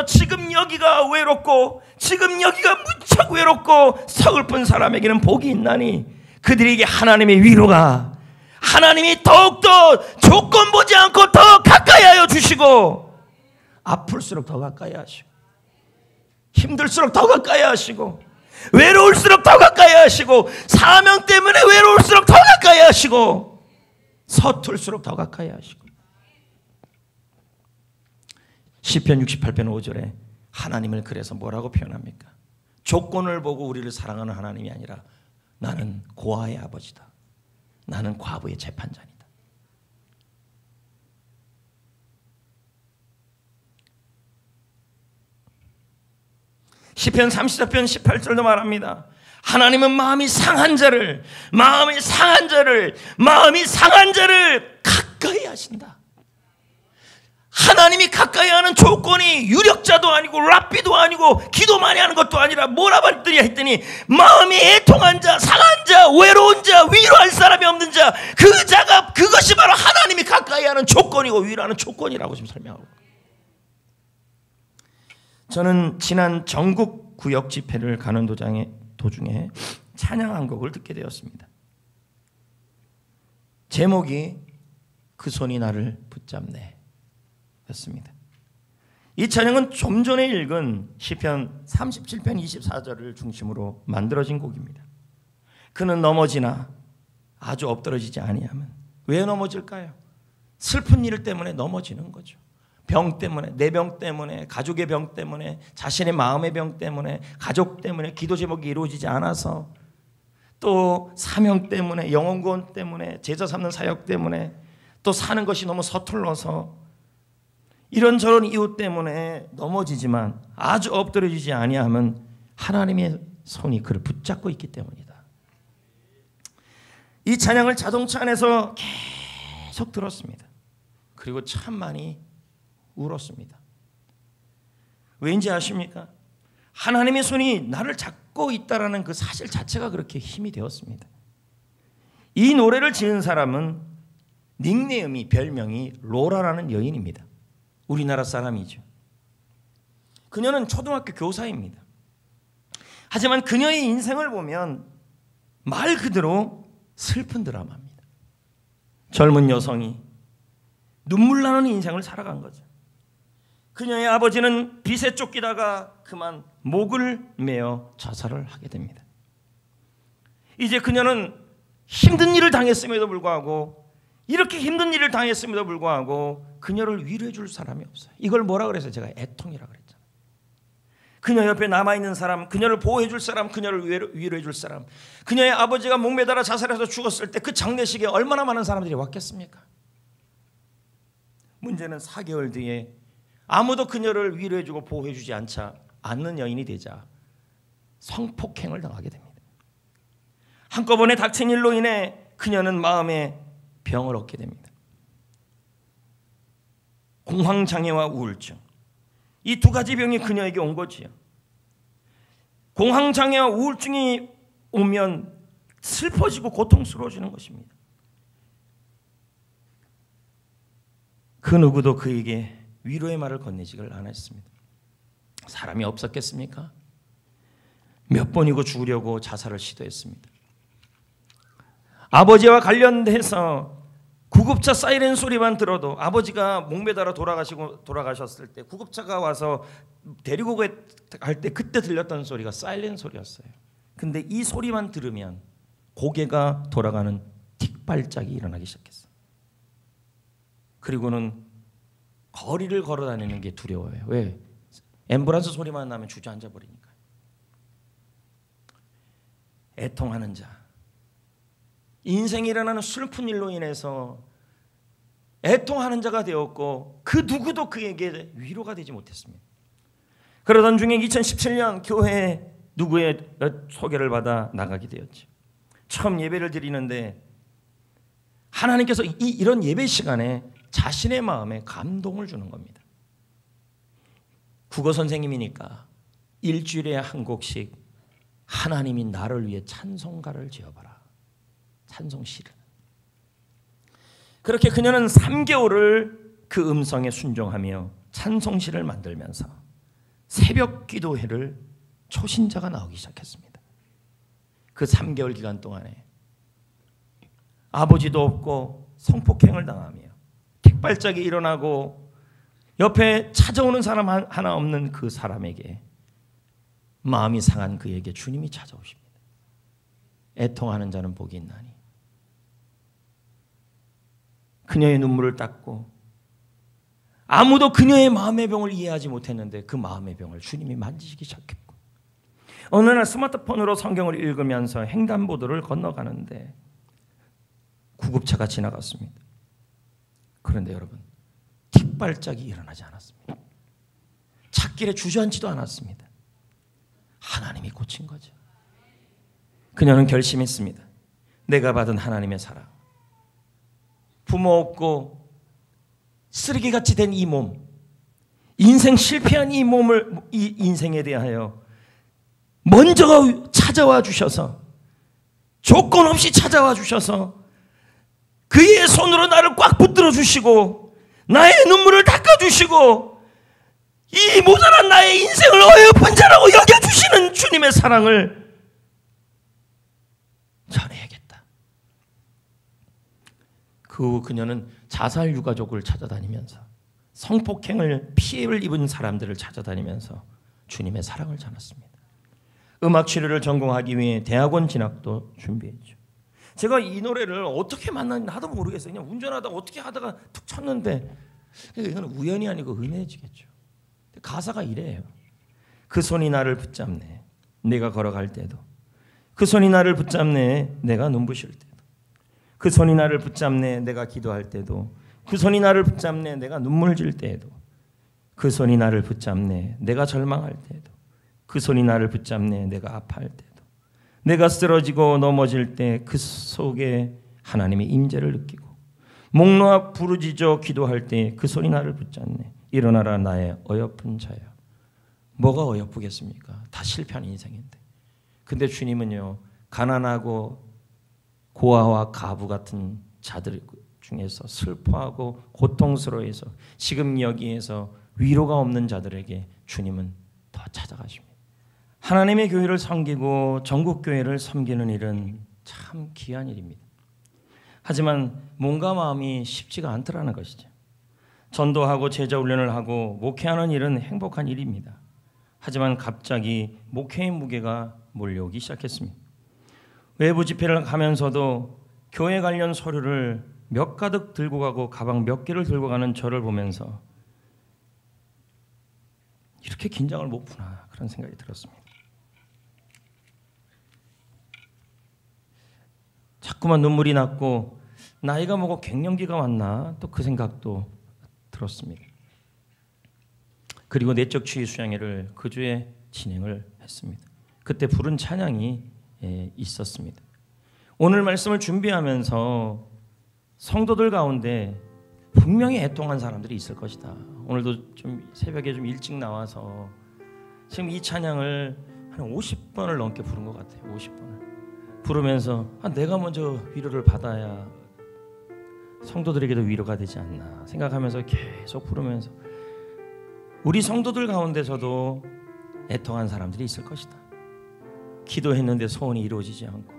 지금 여기가 외롭고, 지금 여기가 무척 외롭고 서글픈 사람에게는 복이 있나니 그들에게 하나님의 위로가, 하나님이 더욱더 조건 보지 않고 더 가까이 하여 주시고, 아플수록 더 가까이 하시고, 힘들수록 더 가까이 하시고, 외로울수록 더 가까이 하시고, 사명 때문에 외로울수록 더 가까이 하시고, 서툴수록 더 가까이 하시고. 시편 68편 5절에 하나님을 그래서 뭐라고 표현합니까? 조건을 보고 우리를 사랑하는 하나님이 아니라 나는 고아의 아버지다. 나는 과부의 재판장이다. 시편 34편 18절도 말합니다. 하나님은 마음이 상한 자를 가까이 하신다. 하나님이 가까이 하는 조건이 유력자도 아니고 랍비도 아니고 기도 많이 하는 것도 아니라 뭐라 했더니 마음이 애통한 자, 상한 자, 외로운 자, 위로할 사람이 없는 자, 그 자가, 그것이 바로 하나님이 가까이 하는 조건이고 위로하는 조건이라고 지금 설명하고. 저는 지난 전국 구역 집회를 가는 도중에 찬양 한 곡을 듣게 되었습니다. 제목이 그 손이 나를 붙잡네 였습니다. 이 찬양은 좀 전에 읽은 시편 37편 24절을 중심으로 만들어진 곡입니다. 그는 넘어지나 아주 엎드러지지 아니하면. 왜 넘어질까요? 슬픈 일 때문에 넘어지는 거죠. 병 때문에, 내 병 때문에, 가족의 병 때문에, 자신의 마음의 병 때문에, 가족 때문에, 기도 제목이 이루어지지 않아서, 또 사명 때문에, 영혼구원 때문에, 제자 삼는 사역 때문에, 또 사는 것이 너무 서툴러서 이런저런 이유 때문에 넘어지지만 아주 엎드려지지 아니하면 하나님의 손이 그를 붙잡고 있기 때문이다. 이 찬양을 자동차 안에서 계속 들었습니다. 그리고 참 많이 울었습니다. 왠지 아십니까? 하나님의 손이 나를 잡고 있다라는 그 사실 자체가 그렇게 힘이 되었습니다. 이 노래를 지은 사람은 닉네임이, 별명이 로라라는 여인입니다. 우리나라 사람이죠. 그녀는 초등학교 교사입니다. 하지만 그녀의 인생을 보면 말 그대로 슬픈 드라마입니다. 젊은 여성이 눈물 나는 인생을 살아간 거죠. 그녀의 아버지는 빚에 쫓기다가 그만 목을 메어 자살을 하게 됩니다. 이제 그녀는 힘든 일을 당했음에도 불구하고, 이렇게 힘든 일을 당했음에도 불구하고 그녀를 위로해 줄 사람이 없어요. 이걸 뭐라 그래서 제가 애통이라 그랬잖아요. 그녀 옆에 남아있는 사람, 그녀를 보호해 줄 사람, 그녀를 위로해 줄 사람. 그녀의 아버지가 목매달아 자살해서 죽었을 때 그 장례식에 얼마나 많은 사람들이 왔겠습니까? 문제는 4개월 뒤에 아무도 그녀를 위로해 주고 보호해 주지 않는 여인이 되자 성폭행을 당하게 됩니다. 한꺼번에 닥친 일로 인해 그녀는 마음에 병을 얻게 됩니다. 공황장애와 우울증, 이 두 가지 병이 그녀에게 온 거지요. 공황장애와 우울증이 오면 슬퍼지고 고통스러워지는 것입니다. 그 누구도 그에게 위로의 말을 건네지를 않았습니다. 사람이 없었겠습니까? 몇 번이고 죽으려고 자살을 시도했습니다. 아버지와 관련돼서 구급차 사이렌 소리만 들어도, 아버지가 목매달아 돌아가셨을 때 구급차가 와서 데리고 갈 때 그때 들렸던 소리가 사이렌 소리였어요. 근데 이 소리만 들으면 고개가 돌아가는 틱발작이 일어나기 시작했어요. 그리고는 거리를 걸어 다니는 게 두려워요. 왜? 앰뷸런스 소리만 나면 주저앉아 버리니까. 애통하는 자, 인생에 일어나는 슬픈 일로 인해서 애통하는 자가 되었고 그 누구도 그에게 위로가 되지 못했습니다. 그러던 중에 2017년 교회에 누구의 소개를 받아 나가게 되었죠. 처음 예배를 드리는데 하나님께서 이런 예배 시간에 자신의 마음에 감동을 주는 겁니다. 국어 선생님이니까 일주일에 한 곡씩 하나님이 나를 위해 찬송가를 지어봐라, 찬송시를. 그렇게 그녀는 3개월을 그 음성에 순종하며 찬송시를 만들면서 새벽 기도회를 초신자가 나오기 시작했습니다. 그 3개월 기간 동안에 아버지도 없고 성폭행을 당하며 틱발작이 일어나고 옆에 찾아오는 사람 하나 없는 그 사람에게, 마음이 상한 그에게 주님이 찾아오십니다. 애통하는 자는 복이 있나니. 그녀의 눈물을 닦고 아무도 그녀의 마음의 병을 이해하지 못했는데 그 마음의 병을 주님이 만지시기 시작했고, 어느 날 스마트폰으로 성경을 읽으면서 횡단보도를 건너가는데 구급차가 지나갔습니다. 그런데 여러분, 뒷발짝이 일어나지 않았습니다. 찻길에 주저앉지도 않았습니다. 하나님이 고친 거죠. 그녀는 결심했습니다. 내가 받은 하나님의 사랑, 부모 없고 쓰레기같이 된 이 몸, 인생 실패한 이 몸을, 이 인생에 대하여 먼저 찾아와 주셔서, 조건 없이 찾아와 주셔서 그의 손으로 나를 꽉 붙들어 주시고 나의 눈물을 닦아 주시고 이 모자란 나의 인생을 어여쁜 자라고 여겨주시는 주님의 사랑을 전해야겠다. 그 후 그녀는 자살 유가족을 찾아다니면서, 성폭행을 피해를 입은 사람들을 찾아다니면서 주님의 사랑을 전했습니다. 음악 치료를 전공하기 위해 대학원 진학도 준비했죠. 제가 이 노래를 어떻게 만났는지 나도 모르겠어요. 그냥 운전하다가 어떻게 하다가 툭 쳤는데, 이건 우연이 아니고 은혜지겠죠. 가사가 이래요. 그 손이 나를 붙잡네, 내가 걸어갈 때도. 그 손이 나를 붙잡네, 내가 눈부실 때도. 그 손이 나를 붙잡네, 내가 기도할 때도. 그 손이 나를 붙잡네, 내가 눈물 질 때에도. 그 손이 나를 붙잡네, 내가 절망할 때도. 그 손이 나를 붙잡네, 내가 아파할 때도. 내가 쓰러지고 넘어질 때 그 속에 하나님의 임재를 느끼고, 목 놓아 부르짖어 기도할 때 그 손이 나를 붙잡네. 일어나라 나의 어여쁜 자야. 뭐가 어여쁘겠습니까? 다 실패한 인생인데. 근데 주님은요, 가난하고 고아와 가부 같은 자들 중에서 슬퍼하고 고통스러워해서 지금 여기에서 위로가 없는 자들에게 주님은 더 찾아가십니다. 하나님의 교회를 섬기고 전국교회를 섬기는 일은 참 귀한 일입니다. 하지만 몸과 마음이 쉽지가 않더라는 것이죠. 전도하고 제자훈련을 하고 목회하는 일은 행복한 일입니다. 하지만 갑자기 목회의 무게가 몰려오기 시작했습니다. 외부 집회를 가면서도 교회 관련 서류를 몇 가득 들고 가고 가방 몇 개를 들고 가는 저를 보면서 이렇게 긴장을 못 푸나, 그런 생각이 들었습니다. 자꾸만 눈물이 났고 나이가 먹어 갱년기가 왔나, 또 그 생각도 들었습니다. 그리고 내적 치유 수양회를 그 주에 진행을 했습니다. 그때 부른 찬양이 있었습니다. 오늘 말씀을 준비하면서 성도들 가운데 분명히 애통한 사람들이 있을 것이다. 오늘도 좀 새벽에 좀 일찍 나와서 지금 이 찬양을 한 50번을 넘게 부른 것 같아요. 50번을 부르면서 내가 먼저 위로를 받아야 성도들에게도 위로가 되지 않나 생각하면서 계속 부르면서, 우리 성도들 가운데서도 애통한 사람들이 있을 것이다. 기도했는데 소원이 이루어지지 않고,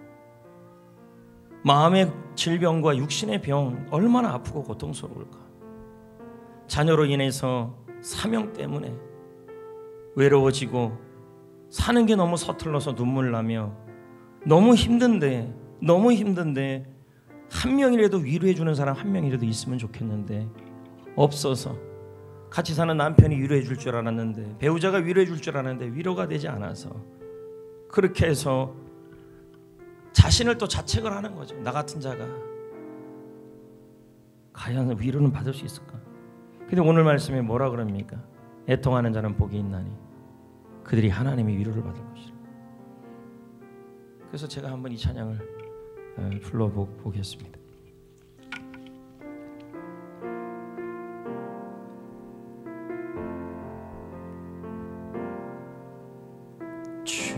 마음의 질병과 육신의 병 얼마나 아프고 고통스러울까. 자녀로 인해서 사명 때문에 외로워지고 사는 게 너무 서툴러서 눈물 나며 너무 힘든데 한 명이라도 위로해 주는 사람 한 명이라도 있으면 좋겠는데 없어서, 같이 사는 남편이 위로해 줄 줄 알았는데, 배우자가 위로해 줄 줄 알았는데 위로가 되지 않아서, 그렇게 해서 자신을 또 자책을 하는 거죠. 나 같은 자가 과연 위로는 받을 수 있을까? 근데 오늘 말씀에 뭐라 그럽니까? 애통하는 자는 복이 있나니 그들이 하나님의 위로를 받을 것이라. 그래서 제가 한번 이 찬양을 불러보겠습니다. 주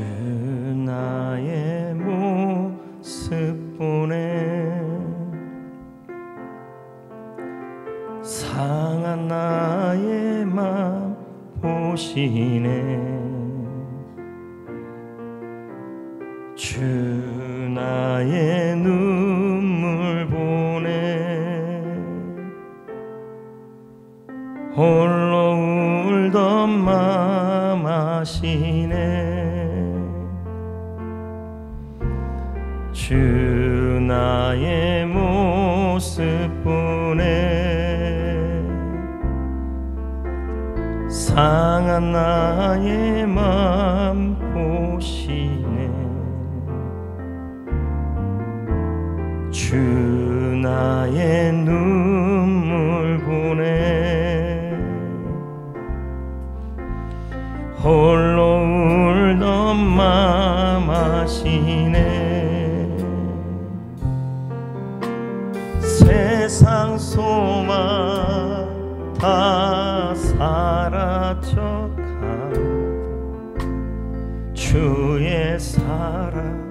나의 모습 보네, 상한 나의 맘 보시네. 주 나의 눈물 보네, 홀로 울던 맘 아시네. 주 나의 모습 보네, 상한 나의 맘 보시네. 주 나의 눈물 보네. 홀로 울던 맘 아시네. 세상 소망 다 사라져가도 주의 사랑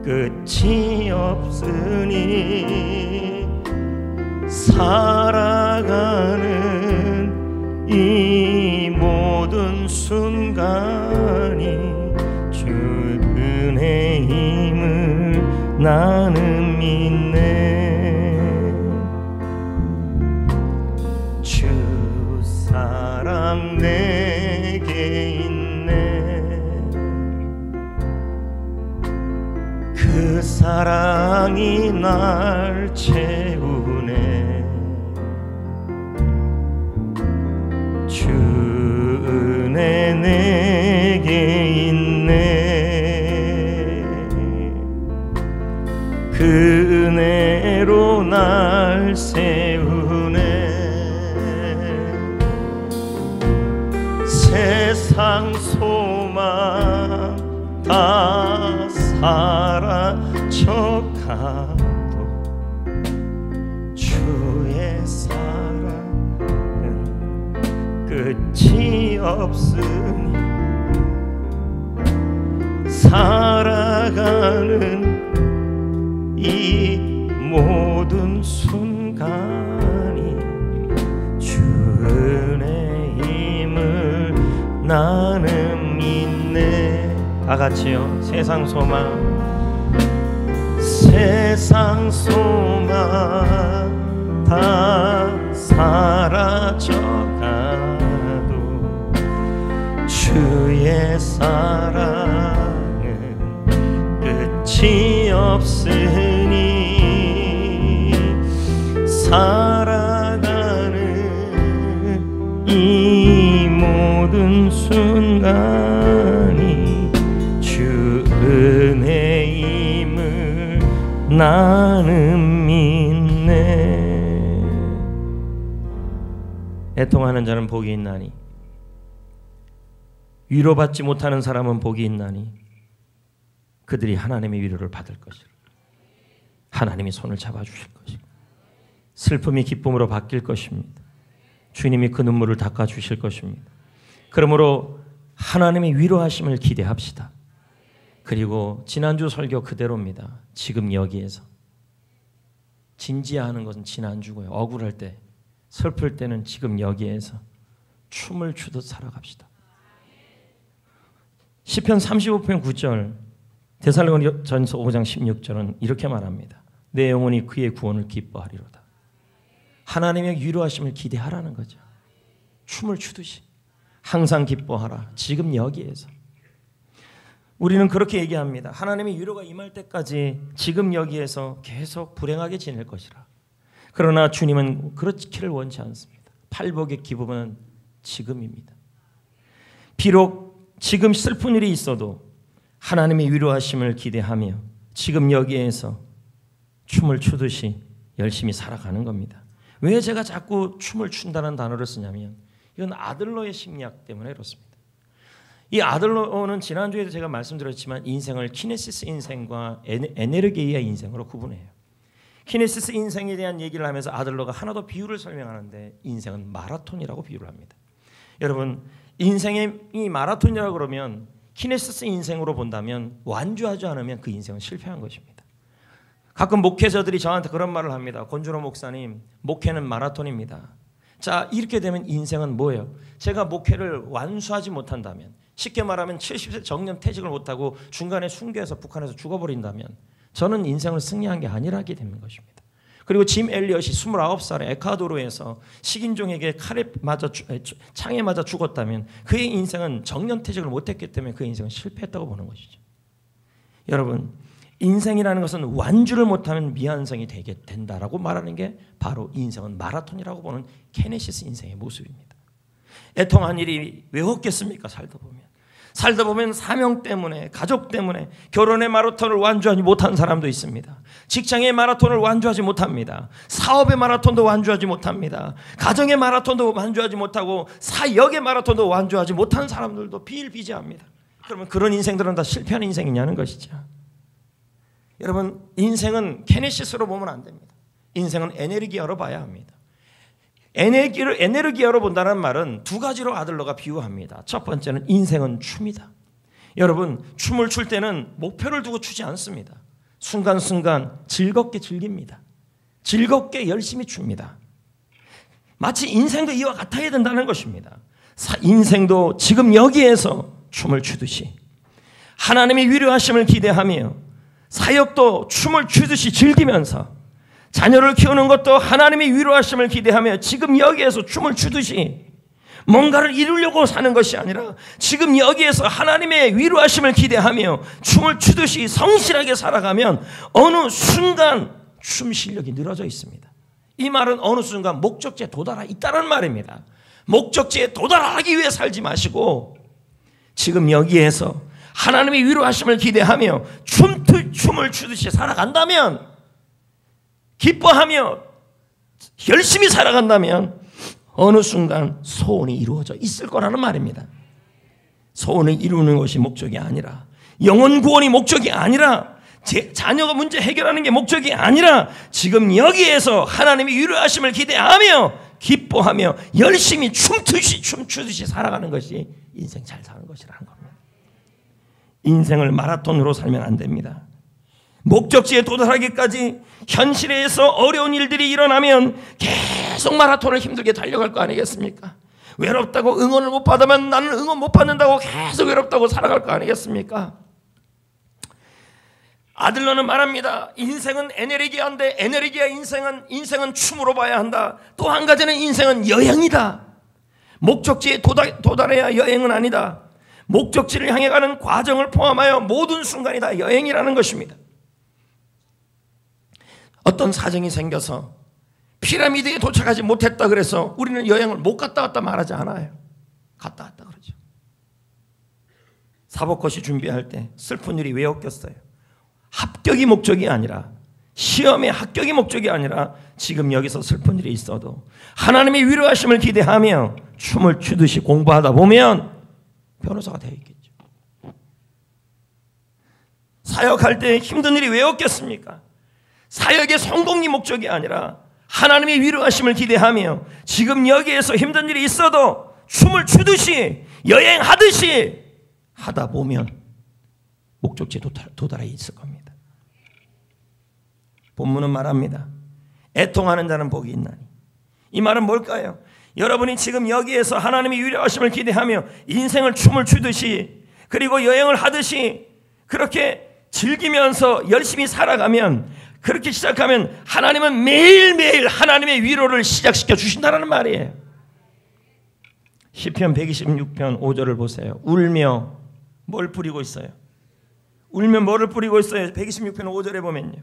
끝이 없으니 살아가는 이 모든 순간이 주 은혜임을 나는 믿네. 주 사랑 내게 그 사랑이 날 채우네. 주 은혜 내게 있네. 그 은혜로 날 세우네. 세상 소망 다 사라져가도 주의 사랑은 끝이 없으니 살아가는 이 모든 순간이 주 은혜임을 나는 믿네. 다 같이요. 세상 소망, 세상 소망 다 사라져가도 주의 사랑은 끝이 없으니 살아가는 이 모든 순간이 은혜임을 나는 믿네. 애통하는 자는 복이 있나니 위로받지 못하는 사람은 복이 있나니 그들이 하나님의 위로를 받을 것이라. 하나님이 손을 잡아주실 것이고 슬픔이 기쁨으로 바뀔 것입니다. 주님이 그 눈물을 닦아주실 것입니다. 그러므로 하나님의 위로하심을 기대합시다. 그리고 지난주 설교 그대로입니다. 지금 여기에서 진지하는 것은 지난주고요. 억울할 때, 슬플 때는 지금 여기에서 춤을 추듯 살아갑시다. 시편 35편 9절, 데살로니가전서 5장 16절은 이렇게 말합니다. 내 영혼이 그의 구원을 기뻐하리로다. 하나님의 위로하심을 기대하라는 거죠. 춤을 추듯이 항상 기뻐하라. 지금 여기에서. 우리는 그렇게 얘기합니다. 하나님의 위로가 임할 때까지 지금 여기에서 계속 불행하게 지낼 것이라. 그러나 주님은 그렇기를 원치 않습니다. 팔복의 기쁨은 지금입니다. 비록 지금 슬픈 일이 있어도 하나님의 위로하심을 기대하며 지금 여기에서 춤을 추듯이 열심히 살아가는 겁니다. 왜 제가 자꾸 춤을 춘다는 단어를 쓰냐면 이건 아들러의 심리학 때문에 그렇습니다. 이 아들러는 지난주에도 제가 말씀드렸지만 인생을 키네시스 인생과 에네르게이아 인생으로 구분해요. 키네시스 인생에 대한 얘기를 하면서 아들러가 하나 더 비유를 설명하는데 인생은 마라톤이라고 비유를 합니다. 여러분, 인생이 마라톤이라고 그러면 키네시스 인생으로 본다면 완주하지 않으면 그 인생은 실패한 것입니다. 가끔 목회자들이 저한테 그런 말을 합니다. 권준호 목사님, 목회는 마라톤입니다. 자, 이렇게 되면 인생은 뭐예요? 제가 목회를 완수하지 못한다면, 쉽게 말하면 70세 정년 퇴직을 못하고 중간에 순교해서 북한에서 죽어버린다면 저는 인생을 승리한 게 아니라게 되는 것입니다. 그리고 짐 엘리엇이 29살에 에콰도르에서 식인종에게 창에 맞아 죽었다면 그의 인생은 정년퇴직을 못했기 때문에 그의 인생은 실패했다고 보는 것이죠. 여러분, 인생이라는 것은 완주를 못하면 미완성이 되게 된다라고 말하는 게 바로 인생은 마라톤이라고 보는 케네시스 인생의 모습입니다. 애통한 일이 왜 없겠습니까? 살다 보면 사명 때문에, 가족 때문에 결혼의 마라톤을 완주하지 못한 사람도 있습니다. 직장의 마라톤을 완주하지 못합니다. 사업의 마라톤도 완주하지 못합니다. 가정의 마라톤도 완주하지 못하고 사역의 마라톤도 완주하지 못한 사람들도 비일비재합니다. 그러면 그런 인생들은 다 실패한 인생이냐는 것이죠. 여러분, 인생은 케네시스로 보면 안 됩니다. 인생은 에네르기아로 봐야 합니다. 에네르기아로 본다는 말은 두 가지로 아들러가 비유합니다. 첫 번째는 인생은 춤이다. 여러분, 춤을 출 때는 목표를 두고 추지 않습니다. 순간순간 즐겁게 즐깁니다. 즐겁게 열심히 춥니다. 마치 인생도 이와 같아야 된다는 것입니다. 인생도 지금 여기에서 춤을 추듯이 하나님의 위로하심을 기대하며 사역도 춤을 추듯이 즐기면서 자녀를 키우는 것도 하나님의 위로하심을 기대하며 지금 여기에서 춤을 추듯이 뭔가를 이루려고 사는 것이 아니라 지금 여기에서 하나님의 위로하심을 기대하며 춤을 추듯이 성실하게 살아가면 어느 순간 춤 실력이 늘어져 있습니다. 이 말은 어느 순간 목적지에 도달하 있다는 말입니다. 목적지에 도달하기 위해 살지 마시고 지금 여기에서 하나님의 위로하심을 기대하며 춤을 추듯이 살아간다면, 기뻐하며 열심히 살아간다면 어느 순간 소원이 이루어져 있을 거라는 말입니다. 소원을 이루는 것이 목적이 아니라, 영혼 구원이 목적이 아니라, 자녀가 문제 해결하는 게 목적이 아니라 지금 여기에서 하나님의 위로하심을 기대하며 기뻐하며 열심히 춤추듯이 살아가는 것이 인생 잘 사는 것이라는 겁니다. 인생을 마라톤으로 살면 안 됩니다. 목적지에 도달하기까지 현실에서 어려운 일들이 일어나면 계속 마라톤을 힘들게 달려갈 거 아니겠습니까? 외롭다고 응원을 못 받으면 나는 응원 못 받는다고 계속 외롭다고 살아갈 거 아니겠습니까? 아들러는 말합니다. 인생은 에네르기아인데 에네르기아 인생은 춤으로 봐야 한다. 또 한 가지는 인생은 여행이다. 목적지에 도달해야 여행은 아니다. 목적지를 향해 가는 과정을 포함하여 모든 순간이 다 여행이라는 것입니다. 어떤 사정이 생겨서 피라미드에 도착하지 못했다 그래서 우리는 여행을 못 갔다 왔다 말하지 않아요. 갔다 왔다 그러죠. 사법고시 준비할 때 슬픈 일이 왜 없겠어요? 합격이 목적이 아니라, 시험의 합격이 목적이 아니라 지금 여기서 슬픈 일이 있어도 하나님의 위로하심을 기대하며 춤을 추듯이 공부하다 보면 변호사가 되어 있겠죠. 사역할 때 힘든 일이 왜 없겠습니까? 사역의 성공이 목적이 아니라 하나님의 위로하심을 기대하며 지금 여기에서 힘든 일이 있어도 춤을 추듯이 여행하듯이 하다 보면 목적지에 도달해 있을 겁니다. 본문은 말합니다. 애통하는 자는 복이 있나니. 이 말은 뭘까요? 여러분이 지금 여기에서 하나님의 위로하심을 기대하며 인생을 춤을 추듯이 그리고 여행을 하듯이 그렇게 즐기면서 열심히 살아가면, 그렇게 시작하면 하나님은 매일매일 하나님의 위로를 시작시켜 주신다는 말이에요. 시편 126편 5절을 보세요. 울며 뭘 뿌리고 있어요? 울며 뭐를 뿌리고 있어요? 126편 5절에 보면요.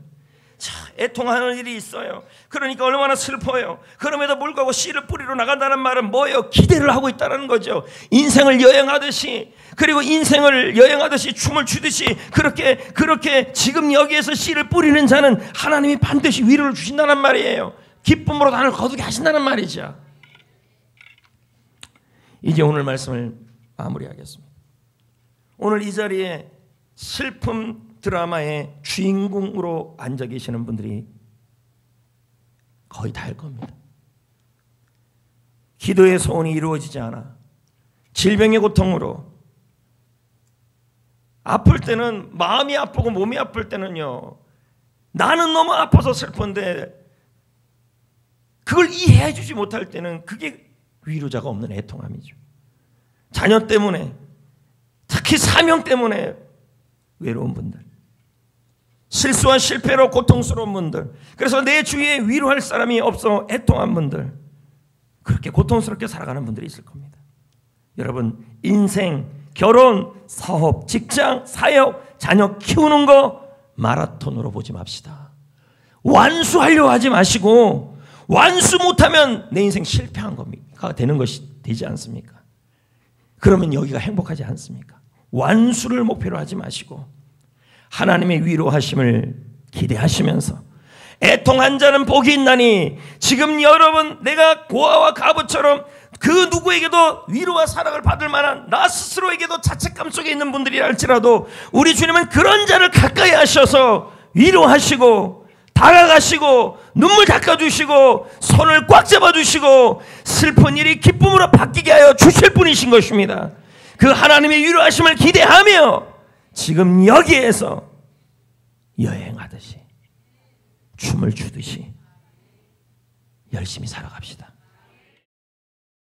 자, 애통하는 일이 있어요. 그러니까 얼마나 슬퍼요. 그럼에도 불구하고 씨를 뿌리러 나간다는 말은 뭐예요? 기대를 하고 있다는 거죠. 인생을 여행하듯이, 그리고 인생을 여행하듯이 춤을 추듯이 그렇게 지금 여기에서 씨를 뿌리는 자는 하나님이 반드시 위로를 주신다는 말이에요. 기쁨으로 단을 거두게 하신다는 말이죠. 이제 오늘 말씀을 마무리하겠습니다. 오늘 이 자리에 슬픔 드라마의 주인공으로 앉아 계시는 분들이 거의 다일 겁니다. 기도의 소원이 이루어지지 않아 질병의 고통으로 아플 때는, 마음이 아프고 몸이 아플 때는요, 나는 너무 아파서 슬픈데 그걸 이해해 주지 못할 때는 그게 위로자가 없는 애통함이죠. 자녀 때문에, 특히 사명 때문에 외로운 분들, 실수와 실패로 고통스러운 분들, 그래서 내 주위에 위로할 사람이 없어 애통한 분들, 그렇게 고통스럽게 살아가는 분들이 있을 겁니다. 여러분, 인생, 결혼, 사업, 직장, 사역, 자녀 키우는 거 마라톤으로 보지 맙시다. 완수하려고 하지 마시고, 완수 못하면 내 인생 실패한 겁니까? 되는 것이 되지 않습니까? 그러면 여기가 행복하지 않습니까? 완수를 목표로 하지 마시고 하나님의 위로하심을 기대하시면서 애통한 자는 복이 있나니, 지금 여러분 내가 고아와 가부처럼 그 누구에게도 위로와 사랑을 받을 만한 나 스스로에게도 자책감 속에 있는 분들이라 할지라도 우리 주님은 그런 자를 가까이 하셔서 위로하시고 다가가시고 눈물 닦아주시고 손을 꽉 잡아주시고 슬픈 일이 기쁨으로 바뀌게 하여 주실 분이신 것입니다. 그 하나님의 위로하심을 기대하며 지금 여기에서 여행하듯이 춤을 추듯이 열심히 살아갑시다.